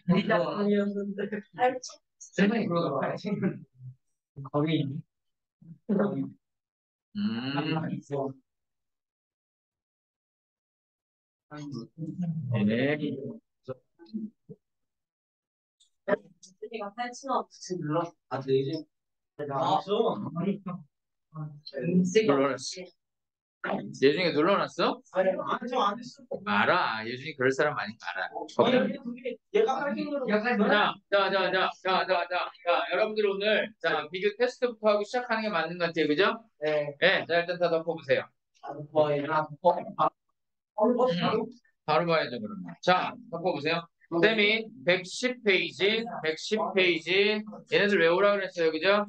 리자판이었는데. 세상에 그러다 봐야지. 거기 있어. 네. 내가 탈출하고 붙이 눌러. 아, 되지. 나왔어. 눌러놨어. 예준이가 눌러놨어? 아니, 안 했어. 알아. 예준이 그럴 사람 많이 알아. 얘가 여러분들 오늘, 비교 테스트부터 하고 시작하는 게 맞는 것 같아요. 그죠? 네. 네, 자, 일단 다 덮어보세요. 바로 봐야죠, 그러면. 자, 덮어보세요. 쌤이 110페이지, 110페이지. 얘네들 외우라 그랬어요. 그죠?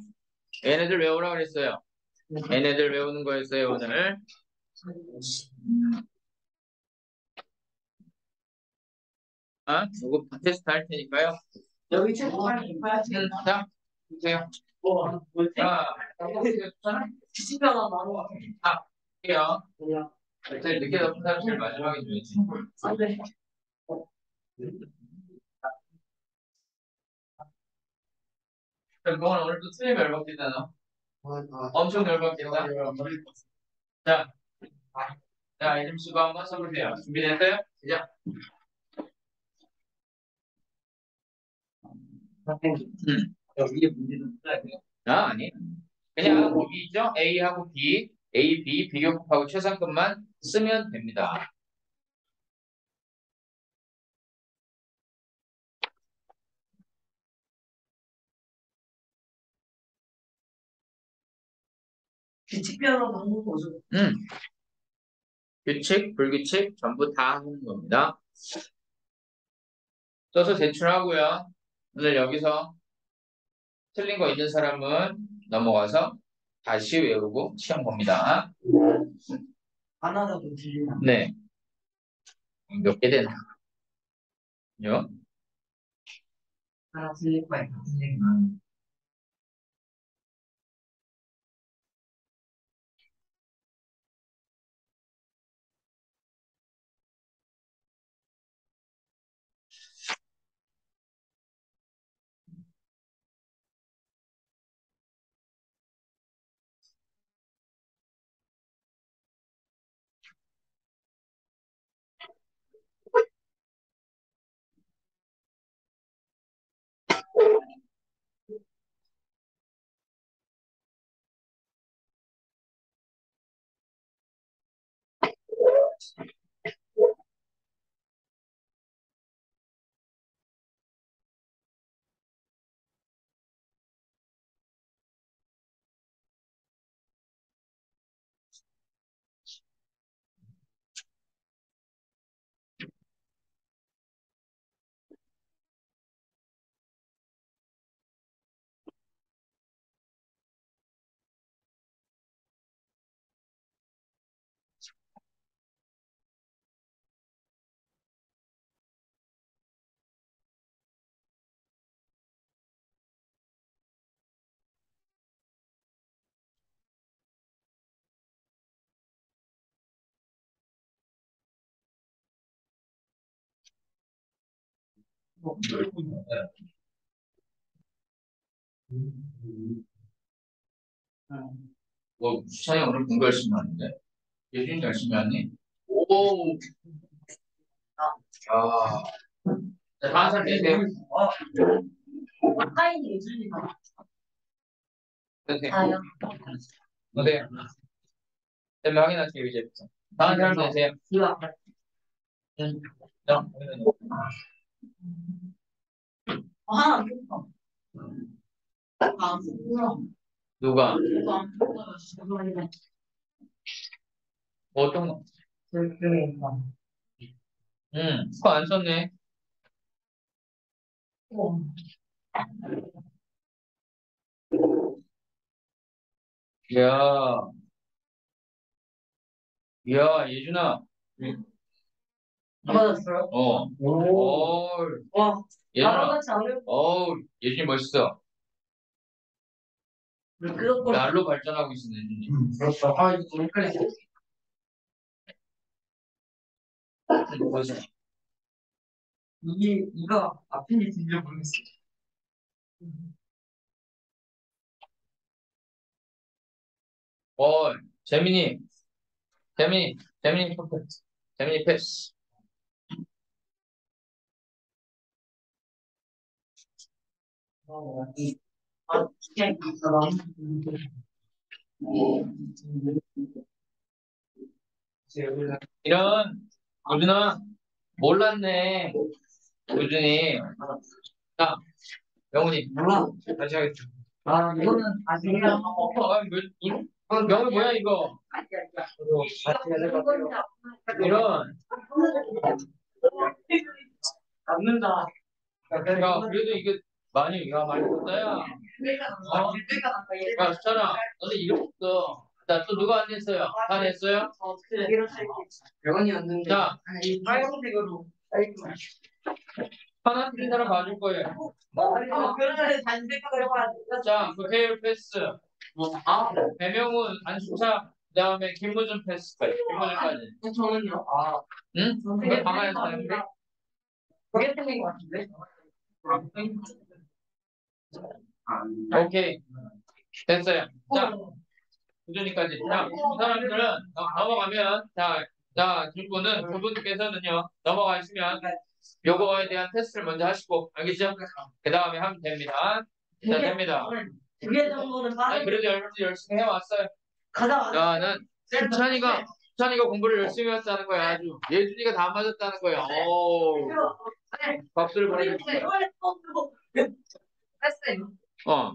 얘네들 외우라 그랬어요. 얘네들 외우는 거였어요, 오늘. 아, 이거 테스트 할 테니까요. 여기 책방이 봐야지. 자, 보세요. 뭐지? 자, 시간아 나와. 할게요. 뭐야? 제일 늦게 덮은 사람 제일 마지막에 줘야지. 안 돼. 그동안 오늘 또 틀림 열받겠다, 엄청 열받겠다. 자, 이름 쓰고 한번 써보세요. 준비됐어요? 시작. 여기에 문제는 써야 돼. 아니. 그냥 거기 있죠? A하고 B, A, B, 비교급하고 최상급만 쓰면 됩니다. 규칙별로 바꾸는 거죠. 규칙, 불규칙 전부 다 하는 겁니다. 써서 제출하고요. 오늘 여기서 틀린 거 있는 사람은 넘어가서 다시 외우고 시험 봅니다. 하나라도 틀리나? 네. 몇 개 되나? 요? 하나 틀릴 거야. 틀릴 거야. 수찬이 오늘 공부 열심히 하는데? 예준이 열심히 하니? 오, 야. 자, 다음 사람 계세요? 타인 예준이가. 계세요? 다요. 네. 쌤이 확인할게요, 이제부터. 다음 사람 계세요? 이거 응. 자, 하나 안 됐어. 아, 그럼. 누가? 이거 안 됐어. 어떤 거? 그러니까. 그거 안 썼네. 어. 야, 예준아. 맞았어요? 어. 오. 와. 예준아. 나랑 같이 안 해. 예준이 멋있어. 그거 날로 발전하고 있어, 예준이. 그렇다. 아, 이거 너무 헷갈려. 멋있어. 이거 앞인지 뒤인지 모르겠어. 어, 재민이, 재민이 패스. 재민이 패스. 이게 이런, 우준아, 몰랐네. 우준이. 자, 명훈이. 몰라. 다시 하겠죠. 이거는 아직이야. 명훈 뭐야, 이거? 같이 해야 될것 같아요. 이런. 잡는다. 야, 그래도 이게 많이 썼다야. 야, 수찬아, 너는 이랬어. 자, 또 누가 안 냈어요? 다 냈어요? 병원이었는데. 자, 이 빨간색으로. 하나 틀린 사람 봐줄 거예요. 그러면 다시 생각해봐. 자, 그 페일 패스. 배명훈, 안수차, 그 다음에 김무준 패스까지. 김무준까지. 저는요. 응? 그거 방안에서 하는데? 그게 틀린 것 같은데? 오케이. 됐어요. 자, 우준이까지. 자, 그 사람들은 넘어가면, 그분께서는요, 넘어가시면, 요거에 대한 테스트를 먼저 하시고, 알겠죠? 그 다음에 하면 됩니다. 자, 됩니다. 2개 정도는 아니, 빠르게 그래도 열심히 해왔어요. 가자. 야, 수찬이가 공부를 열심히 했다는 거야, 아주. 예준이가 다 맞았다는 거야. 오, 박수를 보내주세요. 했어요. 어,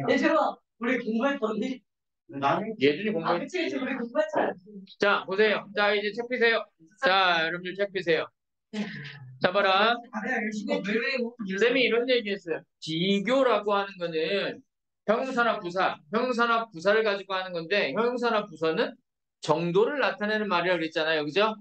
얘들아, 우리 공부했더니? 나는? 예준이 공부했 그치, 우리 공부했잖아. 자, 보세요. 자, 이제 책 피세요. 자, 여러분들 책 피세요. 자, 봐라. 쌤이 이런 얘기 했어요. 비교라고 하는 거는 형용사나 부사를 가지고 하는 건데, 형용사나 부사는 정도를 나타내는 말이라고 그랬잖아요. 그죠?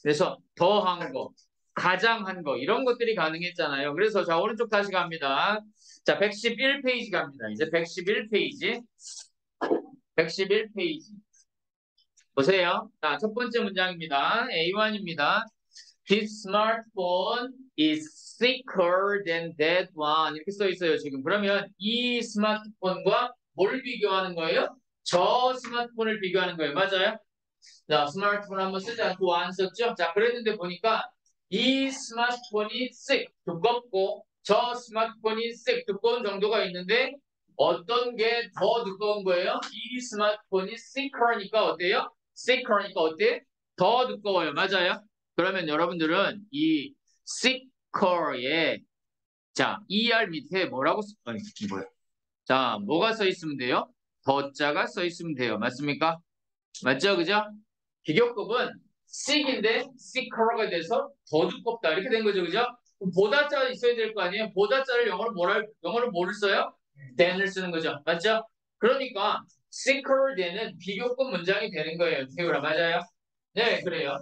그래서 더한 거, 가장 한 거, 이런 것들이 가능했잖아요. 그래서 자, 오른쪽 다시 갑니다. 자, 111페이지 갑니다. 이제 111페이지. 111페이지. 보세요. 자, 첫 번째 문장입니다. A1입니다. This smartphone is sicker than that one. 이렇게 써 있어요, 지금. 그러면 이 스마트폰과 뭘 비교하는 거예요? 저 스마트폰을 비교하는 거예요. 맞아요? 자, 스마트폰 한번 쓰지 않고 안 썼죠? 자, 그랬는데 보니까 이 스마트폰이 thick, 두껍고 저 스마트폰이 thick, 두꺼운 정도가 있는데 어떤 게 더 두꺼운 거예요? 이 스마트폰이 thicker니까 어때요? thicker니까 어때? 더 두꺼워요. 맞아요? 그러면 여러분들은 이 thicker에 자, ER 밑에 뭐라고 아니, 뭐야? 자, 뭐가 써 있으면 돼요? 더자가 써 있으면 돼요. 맞습니까? 맞죠? 그죠? 비교급은 thick인데 thicker가 돼서 더 두껍다. 이렇게 된 거죠. 그죠? 그럼 보다자가 있어야 될 거 아니에요? 보다자를 영어로 뭐를 써요? than을 쓰는 거죠. 맞죠? 그러니까 thicker than은 비교급 문장이 되는 거예요. 태우라 맞아요? 네, 그래요.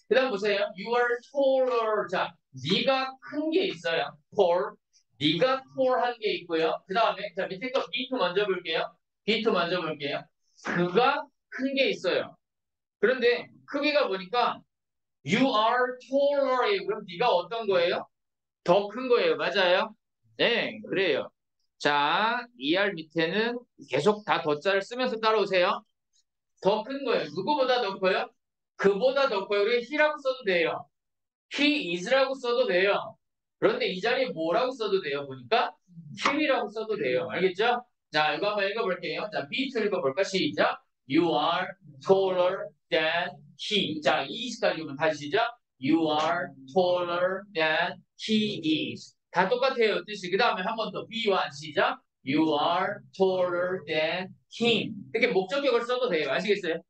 그 다음 보세요. You are taller. 자, 네가 큰 게 있어요. tall. 네가 tall한 게 있고요. 그 다음에 자 밑에 거 B2 먼저 볼게요. B2 먼저 볼게요. 그가 큰 게 있어요. 그런데 크기가 보니까 you are taller. 그럼 네가 어떤 거예요? 더 큰 거예요. 맞아요? 네, 그래요. 자, ER 밑에는 계속 다 덧자를 쓰면서 따라오세요. 더 큰 거예요. 누구보다 더 커요? 그보다 더 커요. 우리 he라고 써도 돼요. he is라고 써도 돼요. 그런데 이 자리에 뭐라고 써도 돼요. 보니까 him이라고 써도 돼요. 알겠죠? 자, 이거 한번 읽어볼게요. 자, B2 읽어볼까? 시작. You are taller than he. 자, is까지 오면 다시 시작. You are taller than he is. 다 똑같아요. 뜻이. 그 다음에 한 번 더. B1 시작. You are taller than him. 이렇게 목적격을 써도 돼요. 아시겠어요?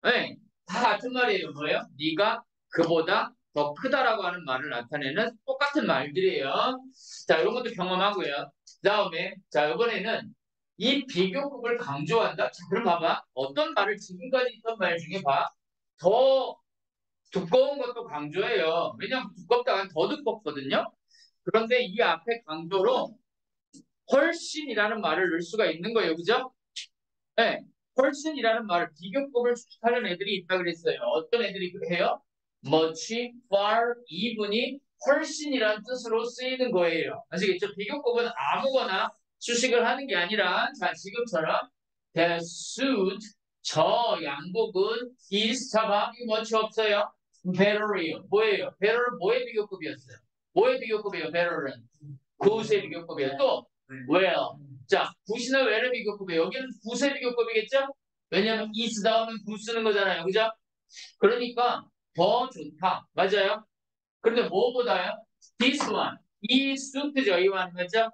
네. 다 같은 말이에요. 뭐예요? 네가 그보다 더 크다라고 하는 말을 나타내는 똑같은 말들이에요. 자, 이런 것도 경험하고요. 그 다음에, 자, 이번에는 이 비교급을 강조한다? 자, 그럼 봐봐. 어떤 말을 지금까지 있던 말 중에 봐. 더 두꺼운 것도 강조해요. 왜냐하면 두껍다가 더 두껍거든요. 그런데 이 앞에 강조로 훨씬이라는 말을 넣을 수가 있는 거예요. 그죠? 네. 훨씬이라는 말을 비교급을 수식하는 애들이 있다 그랬어요. 어떤 애들이 해요? much, far, even이 훨씬이란 뜻으로 쓰이는 거예요. 아시겠죠? 비교급은 아무거나 수식을 하는 게 아니라 자 지금처럼 the suit 저 양복은 is 잡아 이거 뭐치 없어요? better이요. 뭐예요? better는 뭐의 비교급이었어요? 뭐의 비교급이에요? better는 굿의 비교급이에요. 또 well 자 굿이나 well의 비교급이에요. 여기는 굿의 비교급이겠죠? 왜냐하면 is 다음은 굿 쓰는 거잖아요. 그죠? 그러니까 더 좋다. 맞아요? 그런데 뭐보다요? this one 이 suit죠. 이 one 맞죠?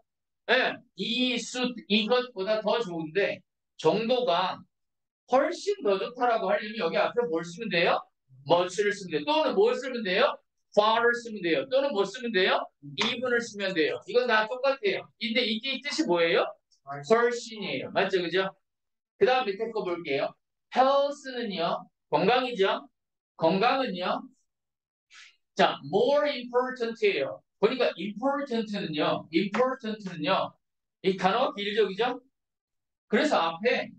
예, 이 suit 이것보다 더 좋은데 정도가 훨씬 더 좋다라고 하려면 여기 앞에 뭘 쓰면 돼요? much를 쓰면 돼요. 또는 뭘 쓰면 돼요? far를 쓰면 돼요. 또는 뭐 쓰면 돼요? even을 쓰면 돼요. 이건 다 똑같아요. 근데 이게 이 뜻이 뭐예요? 훨씬이에요. 맞죠? 그죠? 그 다음 밑에 거 볼게요. health는요. 건강이죠? 건강은요. 자, more important예요. 보니까 important는요. 이 단어가 길죠, 그죠? 그래서 앞에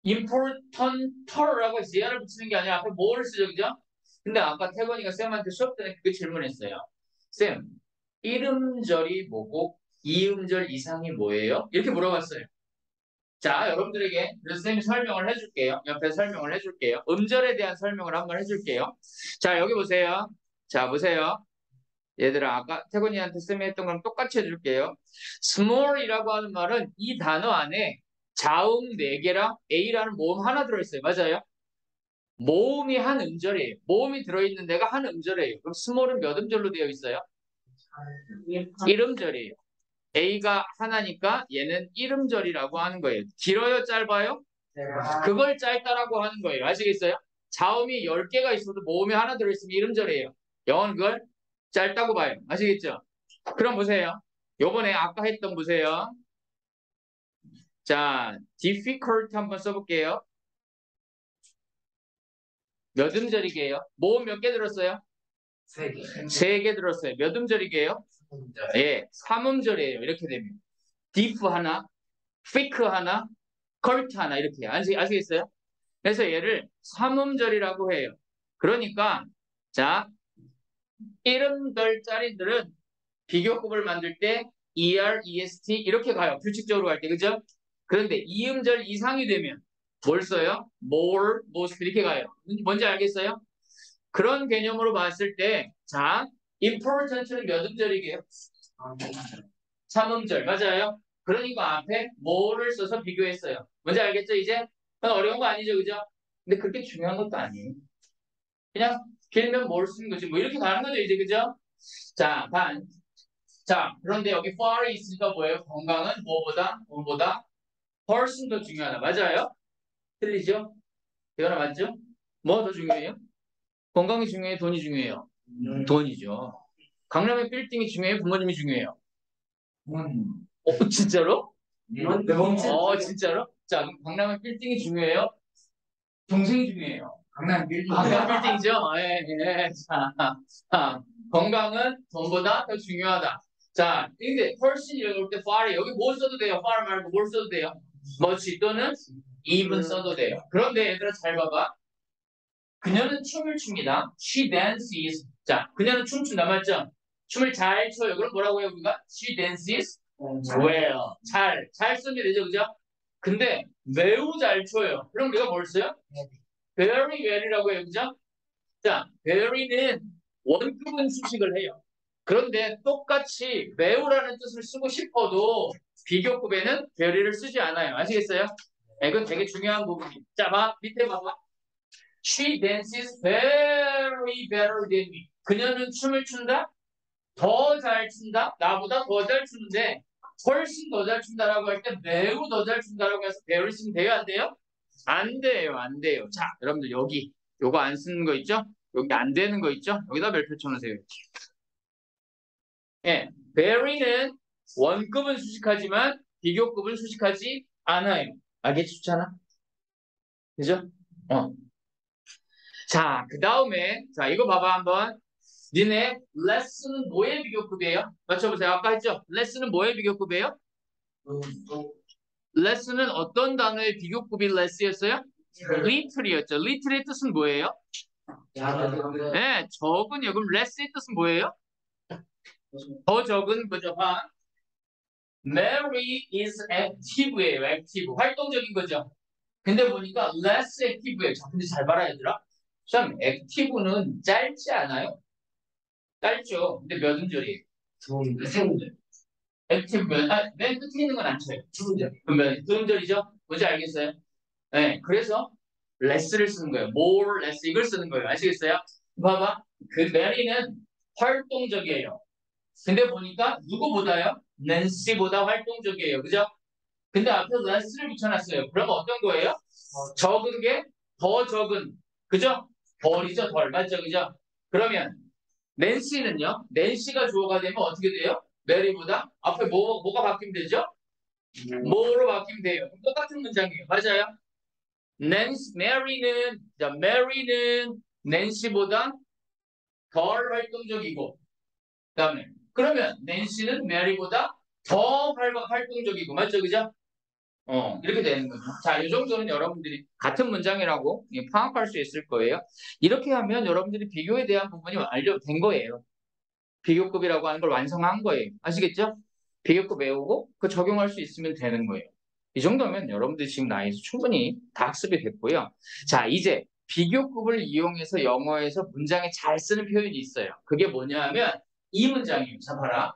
important라고 제한을 붙이는 게 아니라 앞에 뭐를 쓰죠, 그죠? 근데 아까 태건이가 쌤한테 수업 때문에 그게 질문했어요. 쌤, 이음절이 뭐고 이음절 이상이 뭐예요? 이렇게 물어봤어요. 자, 여러분들에게 그래서 쌤이 설명을 해줄게요. 옆에 설명을 해줄게요. 음절에 대한 설명을 한번 해줄게요. 자, 여기 보세요. 자, 보세요. 얘들아, 아까 태곤이한테 쌤이 했던 거랑 똑같이 해줄게요. small이라고 하는 말은 이 단어 안에 자음 4개랑 A라는 모음 하나 들어있어요. 맞아요? 모음이 한 음절이에요. 모음이 들어있는 데가 한 음절이에요. 그럼 small은 몇 음절로 되어 있어요? 1음절이에요. A가 하나니까 얘는 1음절이라고 하는 거예요. 길어요? 짧아요? 그걸 짧다라고 하는 거예요. 아시겠어요? 자음이 10개가 있어도 모음이 하나 들어있으면 1음절이에요. 영어는 그걸 짧다고 봐요. 아시겠죠? 그럼 보세요. 요번에 아까 했던 보세요. 자, difficult 한번 써볼게요. 몇 음절이게요? 모음 몇 개 들었어요? 3개. 3개 들었어요. 몇 음절이게요? 예, 3음절이에요. 이렇게 되면. diff 하나, thick 하나, cult 하나 이렇게. 아시겠어요? 그래서 얘를 3음절이라고 해요. 그러니까 자, 1음절짜리들은 비교급을 만들 때 ER, EST 이렇게 가요. 규칙적으로 갈 때. 그죠? 그런데 2음절 이상이 되면 뭘 써요? more, most 이렇게 가요. 뭔지 알겠어요? 그런 개념으로 봤을 때 자, important는 몇 음절이게요? 3음절. 맞아요? 그러니까 앞에 more를 써서 비교했어요. 뭔지 알겠죠? 이제? 어려운 거 아니죠? 그죠? 근데 그렇게 중요한 것도 아니에요. 그냥 길면 뭘 쓰는 거지. 뭐 이렇게 가는 거죠. 이제. 그죠? 자, 자, 그런데 여기 far이 있으니까 뭐예요? 건강은 뭐보다 훨씬 더 중요하다. 맞아요? 틀리죠? 이거나 맞죠? 뭐 더 중요해요? 건강이 중요해요? 돈이 중요해요? 돈이죠. 강남의 빌딩이 중요해요? 부모님이 중요해요? 진짜로? 진짜로? 자, 강남의 빌딩이 중요해요? 동생이 중요해요? 강남 빌딩이죠? 예, 예. 자, 건강은 돈보다 더 중요하다. 자, 근데 훨씬 이럴 때 far이 여기 뭘 써도 돼요? far 말고 뭘 써도 돼요? much 또는 even 써도 돼요. 그런데 얘들아 잘 봐봐. 그녀는 춤을 춥니다. She dances. 자, 그녀는 춤춘다 맞죠? 춤을 잘 춰요. 그럼 뭐라고 해요 우리가? She dances well. 잘 쓰면 되죠, 그죠? 근데 매우 잘 춰요. 그럼 우리가 뭘 써요? very well이라고 해요, 그죠? 자, very는 원급은 수식을 해요. 그런데 똑같이 매우라는 뜻을 쓰고 싶어도 비교급에는 very를 쓰지 않아요. 아시겠어요? 이건 되게 중요한 부분이에요. 자, 밑에 봐봐. She dances very better than me. 그녀는 춤을 춘다? 더 잘 춘다? 나보다 더 잘 추는데 훨씬 더 잘 춘다라고 할 때 매우 더 잘 춘다라고 해서 very 쓰면 돼요? 안 돼요? 안 돼요. 안 돼요. 자, 여러분들 여기 요거 안 쓰는 거 있죠? 여기 안 되는 거 있죠? 여기다 별표 쳐놓으세요. 예, very는 원급은 수식하지만 비교급은 수식하지 않아요. 알겠지? 좋잖아? 그죠? 자, 그 다음에 자 이거 봐봐 한번. 니네 less는 뭐의 비교급이에요? 맞춰보세요. 아까 했죠? less는 뭐의 비교급이에요? less는 어떤 단어의 비교급이 less였어요? little이었죠. little의 뜻은 뭐예요? 네, 적은요. 그럼 less의 뜻은 뭐예요? 더 적은 거죠. 봐. Mary is active예요. active. 활동적인 거죠. 근데 보니까 less active예요. 자, 근데 잘 봐라 얘들아. 참 active는 짧지 않아요? 짧죠. 근데 몇 음절이에요? 세 음절. 액티브 맨 끝에 있는 건 안 쳐요. 두 음절. 그러면 두 음절이죠? 뭔지 알겠어요? 네, 그래서 less를 쓰는 거예요. more, less 이걸 쓰는 거예요. 아시겠어요? 봐봐. 그 메리는 활동적이에요. 근데 보니까 누구보다요? 낸시보다 활동적이에요. 그죠? 근데 앞에 less를 붙여놨어요. 그러면 어떤 거예요? 적은 게 더 적은. 그죠? 덜이죠, 덜. 맞죠? 그죠? 그러면 낸시는요? 낸시가 주어가 되면 어떻게 돼요? 메리보다 앞에 뭐가 바뀌면 되죠? 뭐로 바뀌면 돼요. 똑같은 문장이에요. 맞아요? 메리는 낸시보다 덜 활동적이고, 그다음에 그러면 낸시는 메리보다 더 활동적이고, 맞죠, 그죠? 이렇게 되는 거죠. 자, 이 정도는 여러분들이 같은 문장이라고 파악할 수 있을 거예요. 이렇게 하면 여러분들이 비교에 대한 부분이 완료된 거예요. 비교급이라고 하는 걸 완성한 거예요. 아시겠죠? 비교급 외우고 그 적용할 수 있으면 되는 거예요. 이 정도면 여러분들이 지금 나이에서 충분히 다 학습이 됐고요. 자, 이제 비교급을 이용해서 영어에서 문장에 잘 쓰는 표현이 있어요. 그게 뭐냐면 이 문장이에요. 자, 봐라.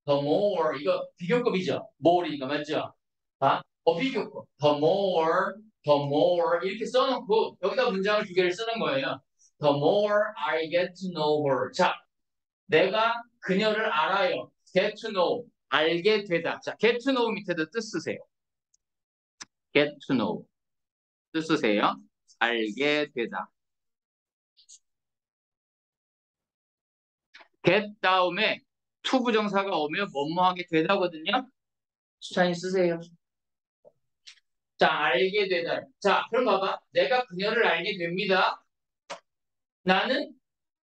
The more, 이거 비교급이죠. more이니까 맞죠? 비교급. The more 이렇게 써놓고 여기다 문장을 두 개를 쓰는 거예요. The more I get to know her. 자, 내가 그녀를 알아요. get to know. 알게 되다. 자, get to know 밑에도 뜻 쓰세요. get to know. 뜻 쓰세요. 알게 되다. get 다음에 to 부정사가 오면 뭐뭐 하게 되다거든요. 수찬이 쓰세요. 자, 알게 되다. 자, 그럼 봐봐. 내가 그녀를 알게 됩니다. 나는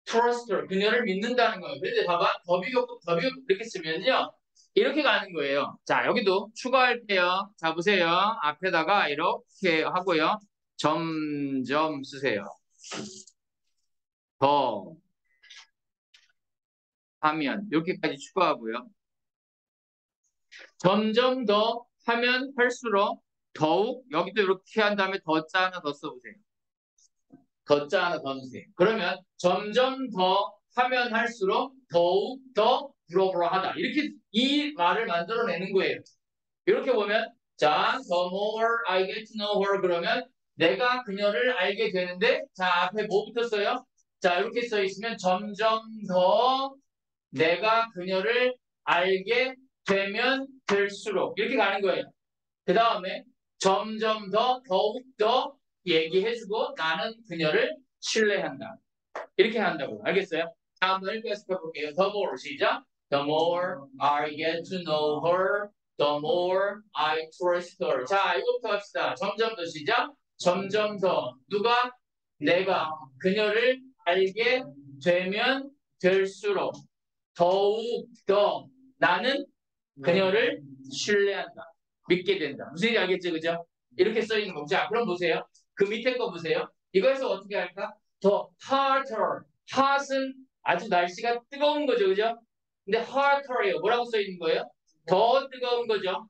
trust her. 그녀를 믿는다는 거예요. 근데 봐봐. 더비교급 이렇게 쓰면요. 이렇게 가는 거예요. 자, 여기도 추가할게요. 자, 보세요. 앞에다가 이렇게 하고요. 점점 쓰세요. 더 하면 이렇게까지 추가하고요. 점점 더 하면 할수록 더욱 여기도 이렇게 한 다음에 더자 하나 더 써보세요. 더자 하나 더 넣으세요. 그러면 점점 더 하면 할수록 더욱 더 불어불어하다. 이렇게 이 말을 만들어내는 거예요. 이렇게 보면 자, the more I get to know her 그러면 내가 그녀를 알게 되는데 자, 앞에 뭐 붙었어요? 자, 이렇게 써 있으면 점점 더 내가 그녀를 알게 되면 될수록 이렇게 가는 거예요. 그 다음에 점점 더 더욱 더 얘기해주고 나는 그녀를 신뢰한다. 이렇게 한다고. 알겠어요? 자, 한번 읽어서 볼게요. The more 시작. The more I get to know her, the more I trust her. 자, 이거부터 합시다. 점점 더 시작. 점점 더. 누가? 내가 그녀를 알게 되면 될수록 더욱 더 나는 그녀를 신뢰한다. 믿게 된다. 무슨 얘기 알겠죠? 그죠? 이렇게 써 있는 거죠. 자, 그럼 보세요. 그 밑에 거 보세요. 이거에서 어떻게 할까? 더 hotter. hot은 아주 날씨가 뜨거운 거죠. 그죠? 근데 hotter이요. 뭐라고 써 있는 거예요? 더 뜨거운 거죠.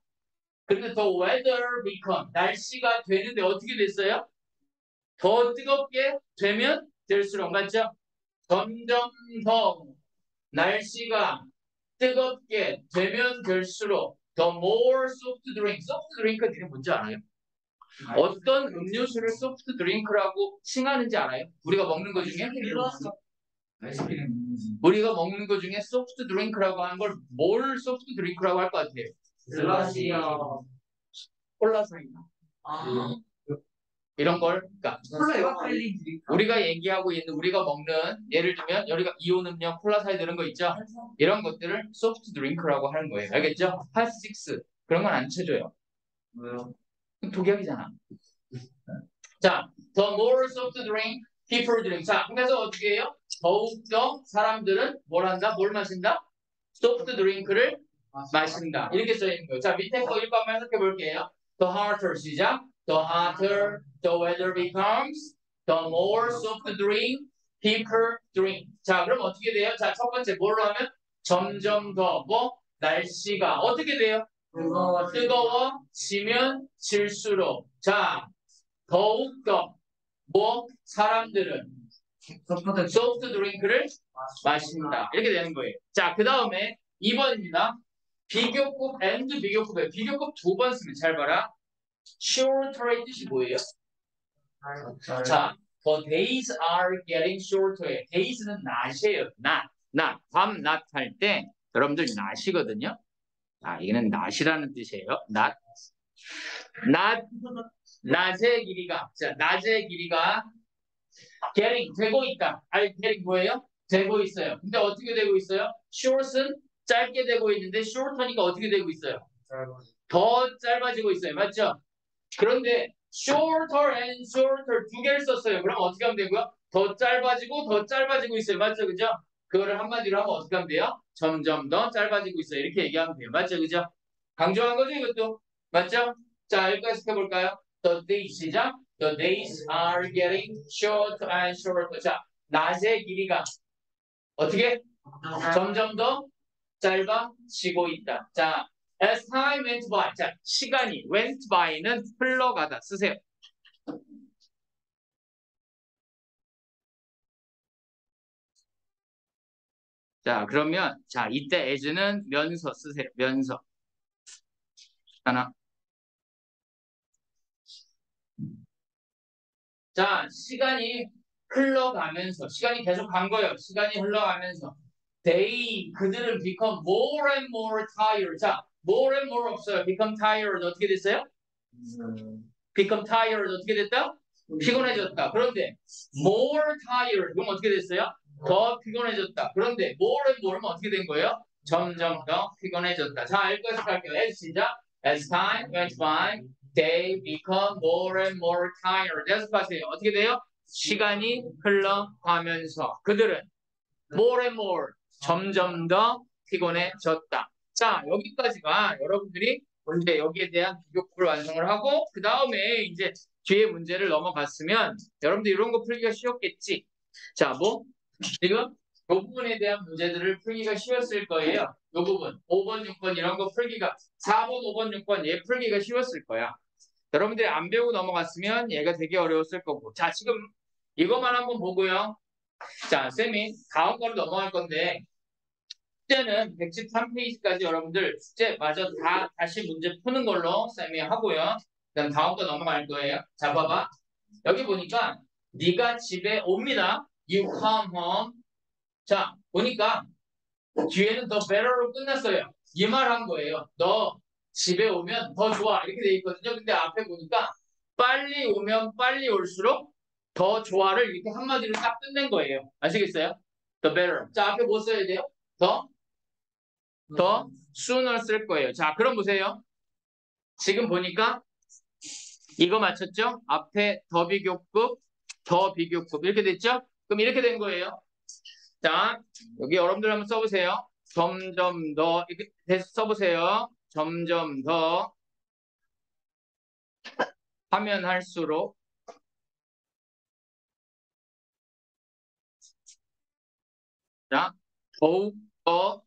근데 더 weather become. 날씨가 되는데 어떻게 됐어요? 더 뜨겁게 되면 될수록. 맞죠? 점점 더 날씨가 뜨겁게 되면 될수록 the more soft drink. soft drink은 이름 뭔지 알아요? 어떤 음료수를 소프트 드링크라고 칭하는지 알아요? 우리가 먹는 것 중에? 우리가 먹는 것 중에 소프트 드링크라고 하는 걸 뭘 소프트 드링크라고 할 것 같아요? 글라시아. 콜라사이다. 이런 걸, 그러니까 우리가 얘기하고 있는 우리가 먹는 예를 들면 여기가 이온 음료, 콜라사이드 이런 거 있죠? 이런 것들을 소프트 드링크라고 하는 거예요. 알겠죠? 핫식스 그런 건 안 쳐줘요. 왜요? 독약이잖아. 자, the more soft drink people drink. 자, 그래서 어떻게 해요? 더욱더 사람들은 뭘 한다? 뭘 마신다? 소프트 드링크를 마신다. 이렇게 써 있는 거예요. 자, 밑에 거 읽고 한번 해석해 볼게요. The hotter 시작. The hotter the weather becomes, the more soft drink people drink. 자, 그럼 어떻게 돼요? 자, 첫 번째 뭘로 하면? 점점 더 뭐? 날씨가 어떻게 돼요? 뜨거워지면 질수록 자 더욱더 뭐? 사람들은 소프트 드링크를 마신다. 이렇게 되는 거예요. 자, 그 다음에 2번입니다. 비교급 and 비교급에 비교급 두 번 쓰면 잘 봐라. shorter의 뜻이 뭐예요? 자, the days are getting shorter. days는 낮이에요. 낮 할 때 여러분들 낮이거든요. 아, 이거는 낮이라는 뜻이에요. 낮의 길이가 자, 낮의 길이가 getting 되고 있다. getting 뭐예요? 되고 있어요. 근데 어떻게 되고 있어요? short은 짧게 되고 있는데 shorter니까 어떻게 되고 있어요? 더 짧아지고 있어요. 맞죠? 그런데 shorter and shorter 두 개를 썼어요. 그럼 어떻게 하면 되고요? 더 짧아지고 있어요. 맞죠? 그죠? 그거를 한마디로 하면 어떻게 하면 돼요? 점점 더 짧아지고 있어요. 이렇게 얘기하면 돼요. 맞죠? 그죠? 강조한 거죠, 이것도? 맞죠? 자, 여기까지 해볼까요? The days, 시작. The days are getting shorter and shorter. 자, 낮의 길이가 어떻게? 점점 더 짧아지고 있다. 자, as time went by. 자, 시간이 went by는 흘러가다. 쓰세요. 자, 그러면 자, 이때 as는 면서 쓰세요. 면서. 하나. 자, 시간이 흘러가면서 시간이 계속 간 거예요. 시간이 흘러가면서 그들은 become more and more tired. 자, more and more 없어요. become tired 어떻게 됐어요? become tired 어떻게 됐다? 피곤해졌다. 그런데 more tired 그럼 어떻게 됐어요? 더 피곤해졌다. 그런데 more and more면 어떻게 된 거예요? 점점 더 피곤해졌다. 자, 여기까지 갈게요. as 시작. As time went by, they become more and more tired. 계속하세요. 어떻게 돼요? 시간이 흘러가면서 그들은 more and more 점점 더 피곤해졌다. 자, 여기까지가 여러분들이 이제 여기에 대한 비교급을 완성을 하고 그 다음에 이제 뒤에 문제를 넘어갔으면 여러분들 이런 거 풀기가 쉬웠겠지. 자, 뭐 지금 이 부분에 대한 문제들을 풀기가 쉬웠을 거예요. 이 부분 5번, 6번 이런 거 풀기가 4번, 5번, 6번 얘 풀기가 쉬웠을 거야. 여러분들이 안 배우고 넘어갔으면 얘가 되게 어려웠을 거고. 자, 지금 이것만 한번 보고요. 자, 쌤이 다음 거로 넘어갈 건데 숙제는 113페이지까지 여러분들 숙제 마저 다시 문제 푸는 걸로 쌤이 하고요. 그다음 다음 거 넘어갈 거예요. 자, 봐봐. 여기 보니까 네가 집에 옵니다. You come home. 자, 보니까 뒤에는 더 better로 끝났어요. 이 말 한 거예요. 너 집에 오면 더 좋아. 이렇게 돼 있거든요. 근데 앞에 보니까 빨리 오면 빨리 올수록 더 좋아를 이렇게 한마디로 딱 끝낸 거예요. 아시겠어요? The better. 자, 앞에 뭐 써야 돼요? 더 sooner 쓸 거예요. 자, 그럼 보세요. 지금 보니까 이거 맞췄죠? 앞에 더 비교급 이렇게 됐죠? 그럼 이렇게 된 거예요. 자, 여기 여러분들 한번 써보세요. 점점 더 이렇게 써보세요. 점점 더 하면 할수록 자, 더욱 더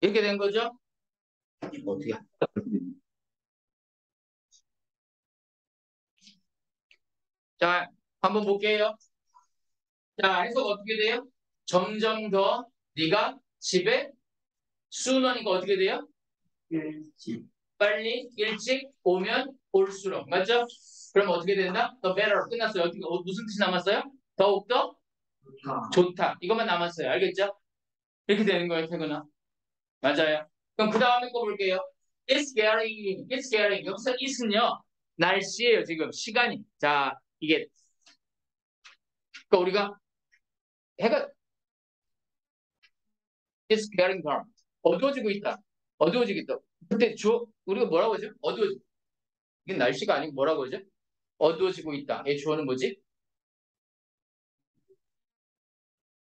이렇게 된 거죠? 어떻게? 자, 한번 볼게요. 자, 해석 어떻게 돼요? 점점 더 네가 집에 sooner니까 어떻게 돼요? 빨리 일찍 오면 올수록 맞죠? 그럼 어떻게 된다? The better 끝났어요. 어떻게 무슨 뜻이 남았어요? 더욱더 좋다. 이것만 남았어요. 알겠죠? 이렇게 되는 거예요, 태근아. 맞아요. 그럼 그 다음에 거 볼게요. It's getting. 여기서 it은요 날씨예요. 지금 시간이. 자, 이게 그러니까 우리가 해가 It's getting dark. 어두워지고 있다. 어두워지겠다. 근데 우리가 뭐라고 하죠? 어두워지. 이게 날씨가 아니고 뭐라고 하죠? 어두워지고 있다. 얘 주어는 뭐지?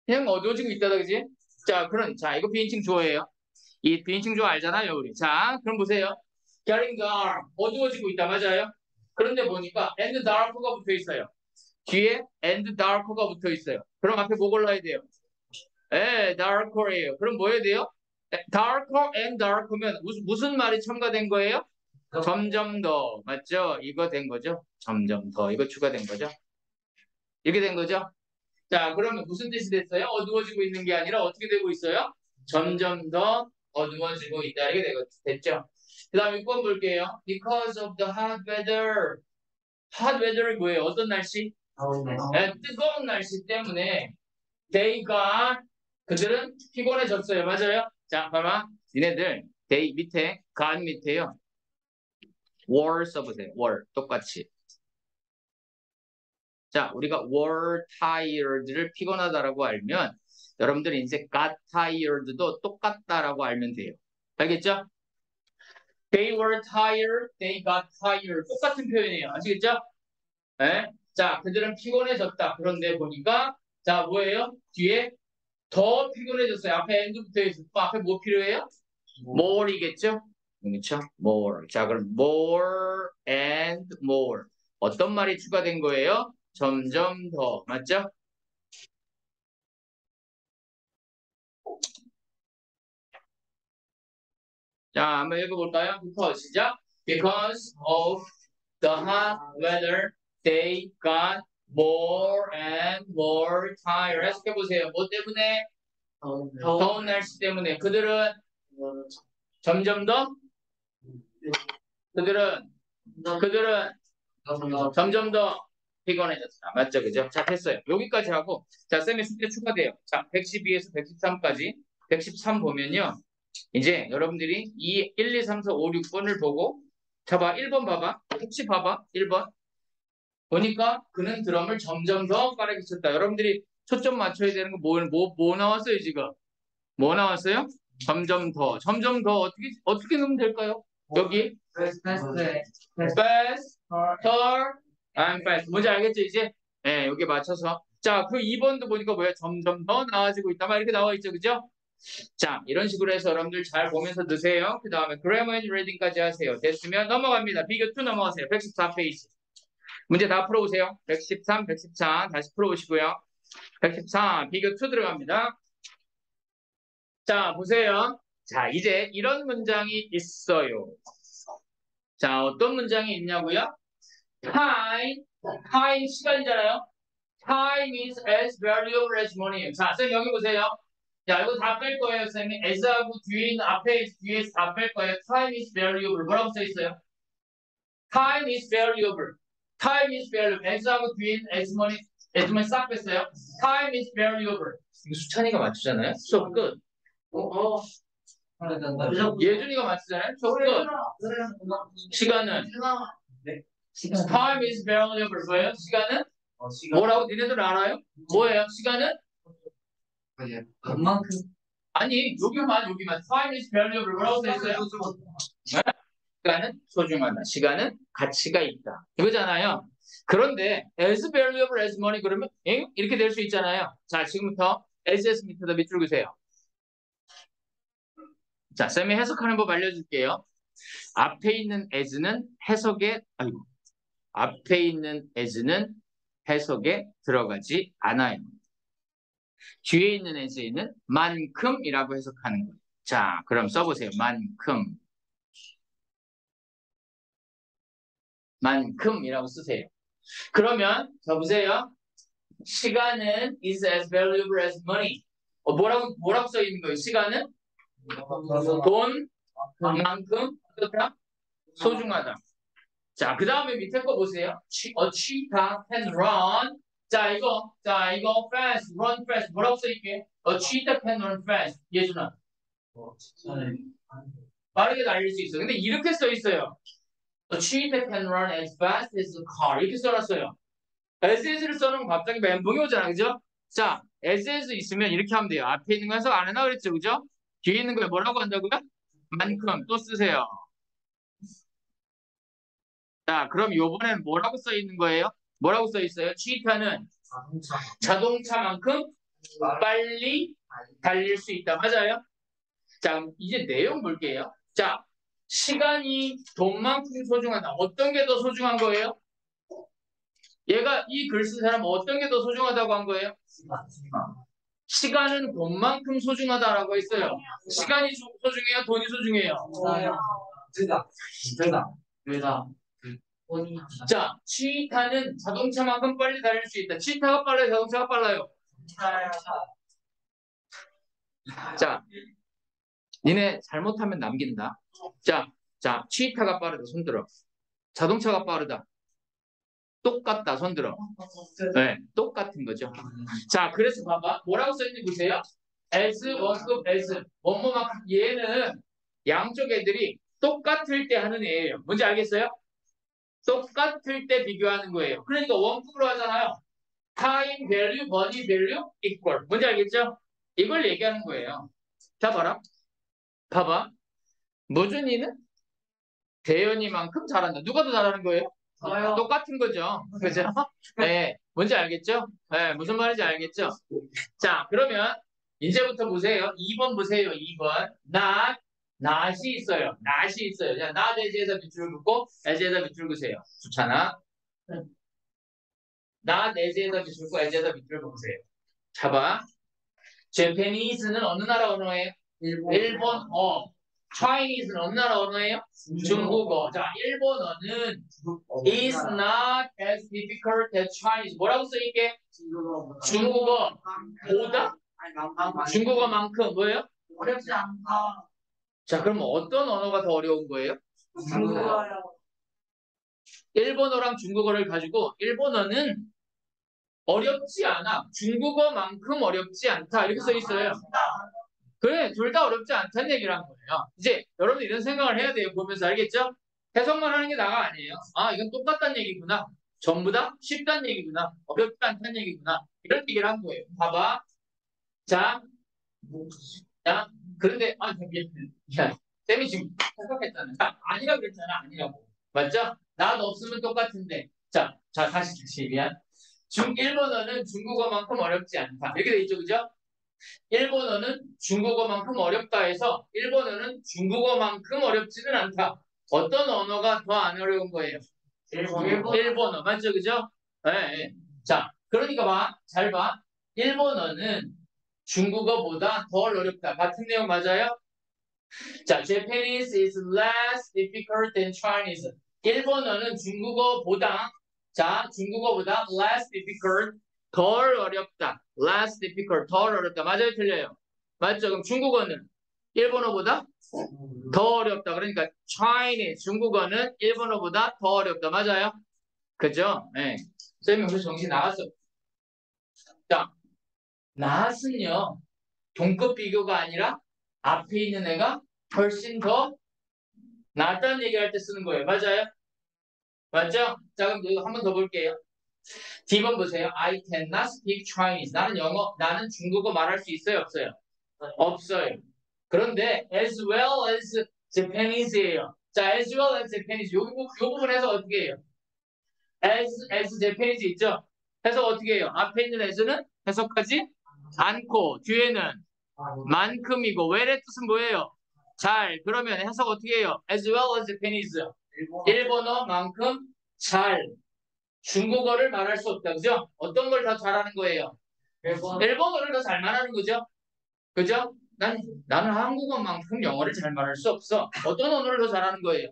그냥 어두워지고 있다다, 그지? 자, 자, 이거 비인칭 주어예요. 이 비인칭 주어 알잖아요, 우리. 자, 그럼 보세요. Getting dark. 어두워지고 있다. 맞아요? 그런데 보니까 and darker가 붙어 있어요. 뒤에 and darker가 붙어 있어요. 그럼 앞에 뭐 골라야 돼요? 예, darker예요. 그럼 뭐 해야 돼요? darker and darker면 무슨 말이 첨가된 거예요? 점점 더. 맞죠? 이거 된 거죠? 점점 더. 이거 추가된 거죠? 이렇게 된 거죠? 자, 그러면 무슨 뜻이 됐어요? 어두워지고 있는 게 아니라 어떻게 되고 있어요? 점점 더 어두워지고 있다. 이렇게 됐죠? 그 다음에 6번 볼게요. Because of the hot weather. hot weather이 뭐예요? 어떤 날씨? 네, 뜨거운 날씨 때문에 그들은 피곤해졌어요. 맞아요? 자, 봐봐. 니네들 they 밑에 got 밑에요. were 써보세요. were 똑같이. 자, 우리가 were tired를 피곤하다라고 알면 여러분들이 이제 got tired도 똑같다라고 알면 돼요. 알겠죠? They were tired, they got tired. 똑같은 표현이에요. 아시겠죠? 네? 자, 그들은 피곤해졌다. 그런데 보니까 자, 뭐예요? 뒤에 더 피곤해졌어요. 앞에 and 붙어 있어. 앞에 뭐 필요해요? more이겠죠? 그렇죠? more. 자, 그럼 more and more. 어떤 말이 추가된 거예요? 점점 더. 맞죠? 자, 한번 읽어볼까요? Because, 시작. Because of the hot weather, they got more and more tired. 해석해보세요. 뭐 때문에? 더운 날씨 때문에. 그들은 점점 더? 그들은 점점 더 피곤해졌다. 맞죠? 그죠? 자, 됐어요. 여기까지 하고, 자, 쌤의 숙제 추가돼요. 자, 112에서 113까지. 113 보면요. 이제 여러분들이 이 1, 2, 3, 4, 5, 6번을 보고, 자, 봐. 1번 봐봐. 혹시 봐봐. 1번. 보니까 그는 드럼을 점점 더 빠르게 쳤다. 여러분들이 초점 맞춰야 되는 거 뭐 나왔어요, 지금? 뭐 나왔어요? 점점 더. 점점 더 어떻게 넣으면 될까요? 여기. faster and fast. 뭔지 알겠죠, 이제? 네, 여기 맞춰서. 자, 그 2번도 보니까 뭐야? 점점 더 나아지고 있다. 막 이렇게 나와 있죠, 그죠? 자, 이런 식으로 해서 여러분들 잘 보면서 드세요. 그 다음에 grammar and reading까지 하세요. 됐으면 넘어갑니다. 비교 2 넘어가세요. 114페이지. 문제 다 풀어보세요. 113, 114 다시 풀어보시고요. 114 비교 2 들어갑니다. 자, 보세요. 자, 이제 이런 문장이 있어요. 자, 어떤 문장이 있냐고요? time 시간이잖아요. Time is as valuable as money. 자, 쌤 여기 보세요. 자, 이거 다 뺄 거예요, 쌤이. as하고 뒤에 있는 뒤에서 다 뺄 거예요. Time is valuable. 뭐라고 써 있어요? Time is valuable. Time is valuable. as하고 뒤에 있는 as money 싹 뺐어요. Time is valuable. 이거 수찬이가 맞추잖아요. 수업 끝. 예준이가 맞추잖아요. 수업 끝. 시간은? Time is valuable. 뭐예요? 시간은? 뭐라고 니네들 알아요? 뭐예요? 시간은? 그만큼 아니 여기만 Time is valuable. 뭐라고 써있어요? 시간은 소중하다. 시간은 가치가 있다. 이거잖아요. 그런데 as valuable as money 그러면 이렇게 될 수 있잖아요. 자, 지금부터 as 밑에다 밑줄 그세요. 자, 쌤이 해석하는 법 알려줄게요. 앞에 있는 as는 앞에 있는 as는 해석에 들어가지 않아요. 뒤에 있는 as는 만큼이라고 해석하는 거예요. 자, 그럼 써보세요. 만큼이라고 쓰세요. 그러면 자 보세요. 시간은 is as valuable as money. 뭐라고 써 있는 거예요? 시간은 돈만큼 어떻다? 소중하다. 자, 그 다음에 밑에 거 보세요. A cheetah can run. 자, 이거 fast, run fast. 뭐라고 써 있게? A cheetah can run fast. 예준아. 빠르게 달릴 수 있어. 근데 이렇게 써 있어요. A cheetah can run as fast as a car. 이렇게 써놨어요. as를 써놓으면 갑자기 멘붕이 오잖아, 그죠? 자, as 있으면 이렇게 하면 돼요. 앞에 있는 거 해석 안 해나 그랬죠, 그죠? 뒤에 있는 거에 뭐라고 한다고요? 만큼 또 쓰세요. 자, 그럼 요번엔 뭐라고 써 있는 거예요? 뭐라고 써 있어요? cheetah는 자동차만큼 빨리 달릴 수 있다. 맞아요? 자, 이제 내용 볼게요. 자, 시간이 돈만큼 소중하다. 어떤 게 더 소중한 거예요? 얘가 이 글 쓴 사람은 어떤 게 더 소중하다고 한 거예요? 시간은 돈만큼 소중하다라고 했어요. 시간이 소중해요? 돈이 소중해요? 둘다 자, 치타는 자동차만큼 빨리 달릴 수 있다. 치타가 빨라요? 자동차가 빨라요? 자, 니네 잘못하면 남긴다. 자, 치타가 빠르다. 손들어. 자동차가 빠르다. 똑같다. 손들어. 네, 똑같은 거죠. 자, 그래서 봐봐. 뭐라고 써있는지 보세요. as, 원급, as. 원모만큼 얘는 양쪽 애들이 똑같을 때 하는 애예요. 뭔지 알겠어요? 똑같을 때 비교하는 거예요. 그러니까 원급으로 하잖아요. time value, money value equal. 뭔지 알겠죠? 이걸 얘기하는 거예요. 자, 봐봐. 모준이는 대현이만큼 잘한다. 누가 더 잘하는 거예요? 저요. 똑같은 거죠. 그죠? 네. 뭔지 알겠죠? 네. 무슨 말인지 알겠죠? 자, 그러면 이제부터 보세요. 2번 보세요. 2번. not이 있어요. not이 있어요. 자, not as에다 밑줄 긋고 as에다 밑줄 그세요. 좋잖아. not as에다 밑줄 긋고 as에다 밑줄 그으세요. 잡아. Japanese는 어느 나라 언어예요? 일본어. Chinese는 어느 나라 언어예요? 중국어. 자, 일본어는 is not as difficult as Chinese. 뭐라고 써있게? 중국어보다? 중국어만큼 뭐예요? 어렵지 않다. 자, 그럼 어떤 언어가 더 어려운 거예요? 중국어요. 일본어랑 중국어를 가지고 일본어는 어렵지 않아. 중국어만큼 어렵지 않다. 이렇게 써 있어요. 그래, 둘 다 어렵지 않다는 얘기를 한 거예요. 이제 여러분 이런 생각을 해야 돼요. 보면서 알겠죠? 해석만 하는 게 나가 아니에요. 아, 이건 똑같다는 얘기구나. 전부 다 쉽다는 얘기구나. 어렵지 않다는 얘기구나. 이런 얘기를 한 거예요. 봐봐. 자, 그런데, 야, 쌤이 지금 생각했잖아. 아니라 그랬잖아. 아니라고. 맞죠? 난 없으면 똑같은데. 자, 다시 미안. 일본어는 중국어만큼 어렵지 않다. 이렇게 돼 있죠, 그죠? 일본어는 중국어만큼 어렵다 해서 일본어는 중국어만큼 어렵지는 않다. 어떤 언어가 더 안 어려운 거예요? 일본어. 맞죠, 그죠? 네. 자, 그러니까 잘 봐. 일본어는 중국어보다 덜 어렵다. 같은 내용 맞아요? 자, Japanese is less difficult than Chinese. 일본어는 중국어보다 less difficult, 덜 어렵다. less difficult, 덜 어렵다. 맞아요, 틀려요? 맞죠? 그럼 중국어는 일본어보다 더 어렵다. 그러니까 Chinese, 중국어는 일본어보다 더 어렵다. 맞아요? 그죠? 네. 쌤이 우리 정신 나갔어. 자, 나은요 동급 비교가 아니라 앞에 있는 애가 훨씬 더 낫다는 얘기할 때 쓰는 거예요. 맞아요? 맞죠? 자, 그럼 이거 한 번 더 볼게요. D번 보세요. I cannot speak Chinese. 나는 중국어 말할 수 있어요? 없어요? 없어요. 그런데 as well as Japanese예요. 자, as well as Japanese. 요 부분에서 어떻게 해요? as Japanese 있죠? 해석 어떻게 해요? 앞에 있는 as는 해석하지 않고 뒤에는 만큼이고 well의 뜻은 뭐예요? 잘. 그러면 해석 어떻게 해요? as well as Japanese. 일본어만큼 잘. 중국어를 말할 수 없다. 그죠? 어떤 걸 더 잘하는 거예요? 일본어를 더 잘 말하는 거죠? 그죠? 나는 한국어만큼 영어를 잘 말할 수 없어. 어떤 언어를 더 잘하는 거예요?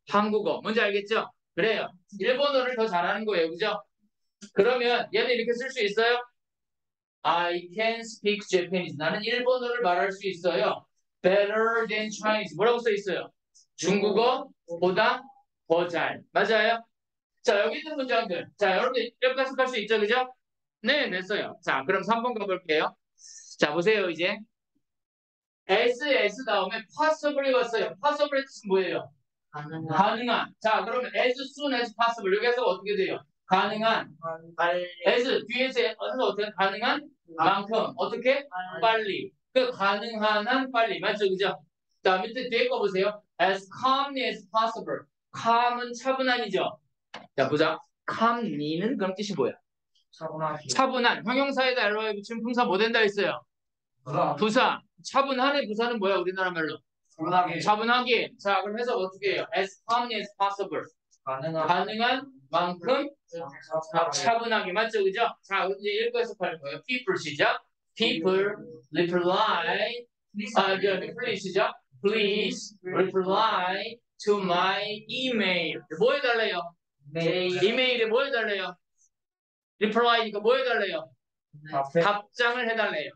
한국어. 뭔지 알겠죠? 그래요. 일본어를 더 잘하는 거예요. 그죠? 그러면 얘는 이렇게 쓸 수 있어요? I can speak Japanese. 나는 일본어를 말할 수 있어요. Better than Chinese. 뭐라고 써 있어요? 중국어보다 더 잘. 맞아요? 자, 여기 있는 문장들. 자, 여러분들 이렇게 해석할 수 있죠? 그죠? 네, 됐어요. 자, 그럼 3번 가볼게요. 자, 보세요, 이제. as 다음에 possibly 왔어요. possibly 뜻은 뭐예요? 가능한. 자, 그러면 as soon as possible. 여기서 어떻게 돼요? 가능한. as 뒤에서 어떻게 가능한 만큼 어떻게 빨리. 그 가능한 한 빨리. 맞죠, 그죠? 자, 밑에 뒤에 거 보세요. as calmly as possible. calm은 차분한이죠. 자, 보자. calmly는 그럼 뜻이 뭐야? 차분한. 형용사에다 LO에 붙이면 품사 뭐 된다 했어요? 부사. 차분한의 부사는 뭐야? 우리나라 말로? 차분하게. 차분하게. 자, 그럼 해서 어떻게 해요? As calmly as possible. 가능한 만큼 차분하게. 맞죠? 그죠? 자, 이제 읽어서 할 거예요. People 시작. People reply. reply 시작. Please reply to my email. 뭐 해달래요? 이메일에 뭐 해달래요? reply니까 뭐 해달래요? 답장을 해달래요.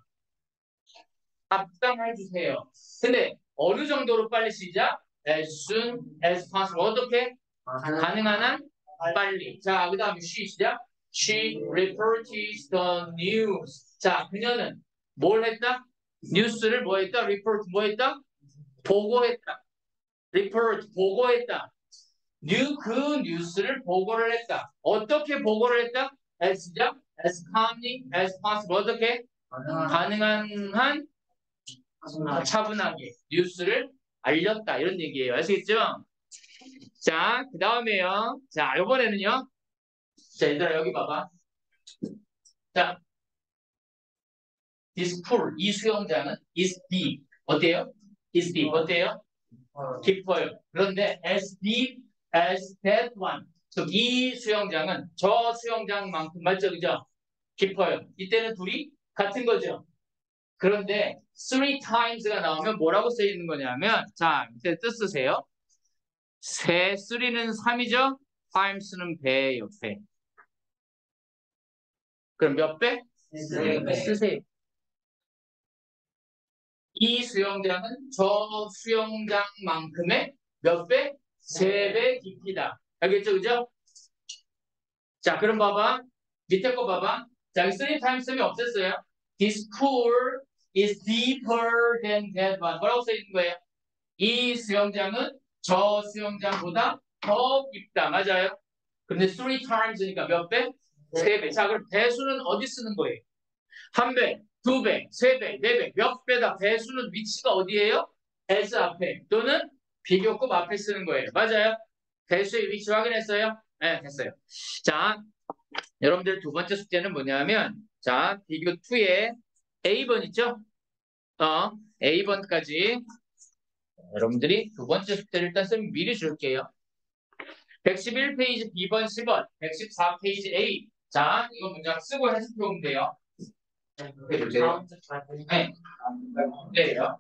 답장해 주세요. 근데 어느 정도로 빨리 시작? As soon as possible. 어떻게? 가능한 한 빨리. 자, 그 다음에 she 시작. She reports the news. 자, 그녀는 뭘 했다? 뉴스를 뭐 했다? report 뭐 했다? 보고했다. report 보고했다. 그 뉴스를 보고를 했다. 어떻게 보고를 했다? as 시작. as calmly as possible. 어떻게? 가능한 한 차분하게 뉴스를 알렸다. 이런 얘기예요. 아시겠죠? 자, 그 다음에요. 자, 이번에는요. 자, 얘들아, 여기 봐봐. 자, this pool, 이 수영장은 is deep. 어때요? is deep. 어때요? 깊어요. 그런데 as deep as that one. 즉, 이 수영장은 저 수영장만큼 맞죠? 그죠? 깊어요. 이때는 둘이 같은 거죠. 그런데 three times가 나오면 뭐라고 써 있는 거냐면, 자, 밑에 뜻 쓰세요. 세, 3는 3이죠? times는 배예요, 배. 그럼 몇 배? 쓰세요. 이 수영장은 저 수영장만큼의 몇 배? 3배 깊이다. 알겠죠? 그죠? 자, 그럼 봐봐. 밑에 거 봐봐. 자, 여기 3 times이 없앴어요. This pool is deeper than that one. 뭐라고 써 있는 거예요? 이 수영장은 저 수영장보다 더 깊다. 맞아요? 근데 3 times니까 몇 배? 3배. 자, 그럼 배수는 어디 쓰는 거예요? 1배, 2배, 3배, 4배. 몇 배다? 배수는 위치가 어디예요? as 앞에 또는 비교급 앞에 쓰는 거예요. 맞아요? 배수의 위치 확인했어요? 네, 됐어요. 자, 여러분들 두 번째 숙제는 뭐냐면, 자, 비교 2에 A번 있죠? A번까지 여러분들이 두 번째 숙제를 일단 쌤 미리 줄게요. 111페이지 B번 10번, 114페이지 A. 자, 이거 문장 쓰고 해석해 보면 돼요. 네. 네요.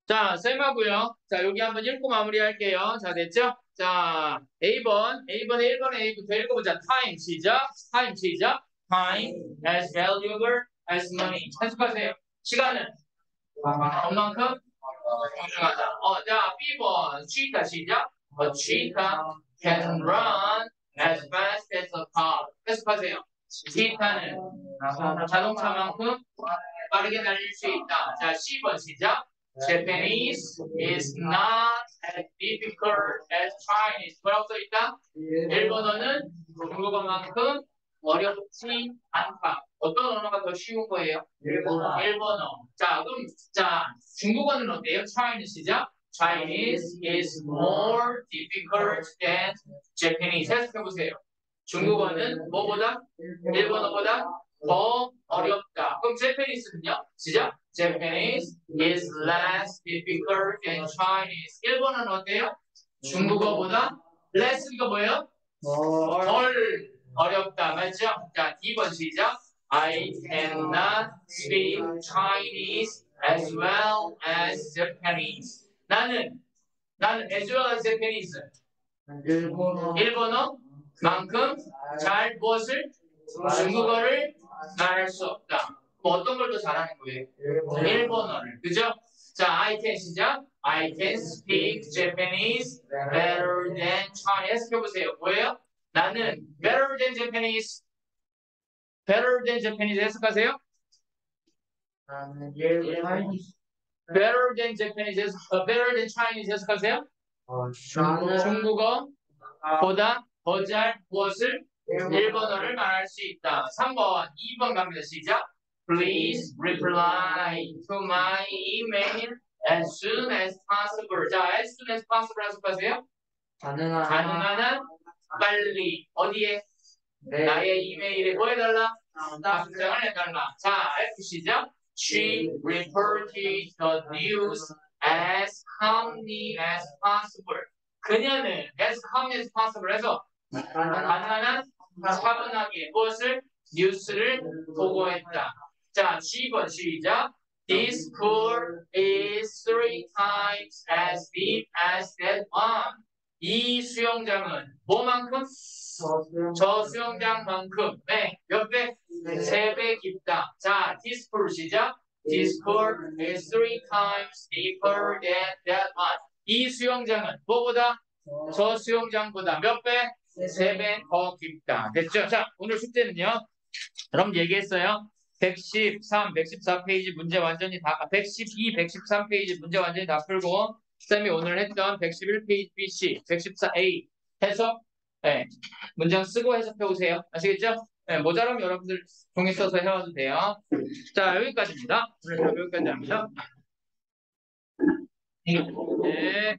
자, 쌤하고요. 자, 여기 한번 읽고 마무리할게요. 자, 됐죠? 자, A번 1번에 A부터 읽어보자. Time 시작. Time 시작. Time as valuable as money. 해석하세요. 시간은 얼만큼 소중하다. 자, B번 cheetah 시작. A cheetah can run as fast as a car. 해석하세요. cheetah는 자동차만큼 빠르게 달릴 수 있다. 자, C번 시작. Japanese is not as difficult as Chinese. 뭐라고 써있다? 일본어는 중국어만큼 어렵지 않다. 어떤 언어가 더 쉬운 거예요? 일본어. 자, 그럼 중국어는 어때요? Chinese 시작. Chinese is more difficult than Japanese. 해석해보세요. 중국어는 뭐보다? 일본어보다 더 어렵다. 그럼 Japanese는요? 시작. Japanese is less difficult than Chinese. 일본어는 어때요? 중국어보다 less가 뭐예요? 덜 어렵다. 맞죠? 자, 2번 시작. I cannot speak Chinese as well as Japanese. 나는 as well as Japanese. 일본어만큼 잘 무엇을? 중국어를 말할 수 없다. 뭐 어떤 걸 더 잘하는 거예요? 일본어를. 그죠? 자, I can 시작. I can speak Japanese better than Chinese. 해보세요. 뭐예요? 나는 better than Japanese. better than Japanese 해석하세요? better than Japanese, better than Chinese 해석하세요? 중국어보다 더 잘 무엇을? 일본어를 말할 수 있다. 3번, 2번 갑니다. 시작. Please reply to my email as soon as possible. 자, as soon as possible 해석하세요? 가능한 한 빨리. 어디에? 네. 나의 이메일에 뭐 해달라? 답장을 해달라. 자, F 시작. She reported the news as calmly as possible. 그녀는 as calmly as possible 해서 가능한 차분하게 무엇을? 뉴스를 보고했다. 자, G번 시작. This pool is 3 times as deep as that one. 이 수영장은 뭐만큼? 저 수영장만큼. 네, 몇 배? 3배 깊다. 자, this pool 시작. This pool is 3 times deeper than that one. 이 수영장은 뭐보다? 저 수영장보다 몇 배? 3배 더 깊다. 됐죠? 자, 오늘 숙제는요. 그럼 얘기했어요. 113, 114페이지 문제 완전히 다, 112, 113페이지 문제 완전히 다 풀고, 쌤이 오늘 했던 111페이지 BC, 114A 해석, 네, 문장 쓰고 해석해 오세요. 아시겠죠? 네, 모자라면 여러분들 종이 써서 해와도 돼요. 자, 여기까지입니다. 오늘 다 여기까지 합니다. 네.